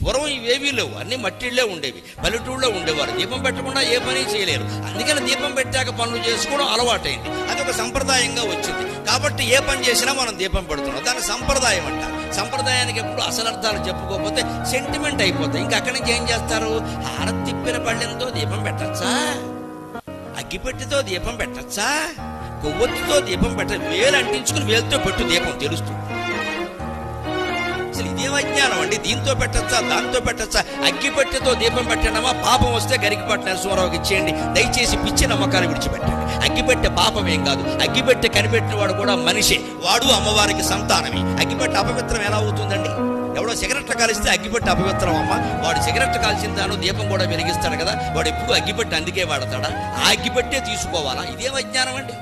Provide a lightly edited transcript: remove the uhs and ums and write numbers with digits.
పూర్వం ఇవేవీ లేవు, అన్ని మట్టిళ్ళే ఉండేవి, పల్లెటూళ్ళలో ఉండేవారు. దీపం పెట్టకుండా ఏ పని చేయలేరు. అందుకని దీపం పెట్టాక పనులు చేసుకోవడం అలవాటైంది. అది ఒక సంప్రదాయంగా వచ్చింది. కాబట్టి ఏ పని చేసినా మనం దీపం పెడుతున్నాం. దాన్ని సంప్రదాయం అంటారు. సంప్రదాయానికి ఎప్పుడు అసలు అర్థాలు చెప్పుకోకపోతే సెంటిమెంట్ అయిపోతాయి. ఇంకా అక్కడి నుంచి ఏం చేస్తారు? హారతి తిప్పిన పళ్ళెంతో దీపం పెట్టచ్చా? అగ్గిపెట్టితో దీపం పెట్టచ్చా? కొవ్వొత్తితో దీపం పెట్ట, వేలు అంటించుకుని వేలుతో పెట్టు, దీపం తెలుస్తుంది. అసలు ఇదేం అజ్ఞానం అండి? దీంతో పెట్టచ్చా, దాంతో పెట్టచ్చా? అగ్గిపెట్టెతో దీపం పెట్టండమా, పాపం వస్తే గరికిపాటి నరసింహారావుకి ఇచ్చేయండి. దయచేసి పిచ్చి నమ్మకాలు విడిచిపెట్టండి. అగ్గిపెట్టె పాపం ఏం కాదు. అగ్గిపెట్టె కనిపెట్టిన వాడు కూడా మనిషే, వాడు అమ్మవారికి సంతానమే. అగ్గిపెట్టె అపవిత్రం ఎలా అవుతుందండి? ఎవడో సిగరెట్లు కాలిస్తే అగ్గిపెట్టె అపవిత్రం అమ్మ. వాడు సిగరెట్ కాల్చిన తాను దీపం కూడా వెలిగిస్తాడు కదా, వాడు ఎప్పుడు అగ్గిపెట్టె అందుకే వాడతాడా? ఆ అగ్గిపెట్టే తీసుకోవాలా? ఇదేం అజ్ఞానం అండి?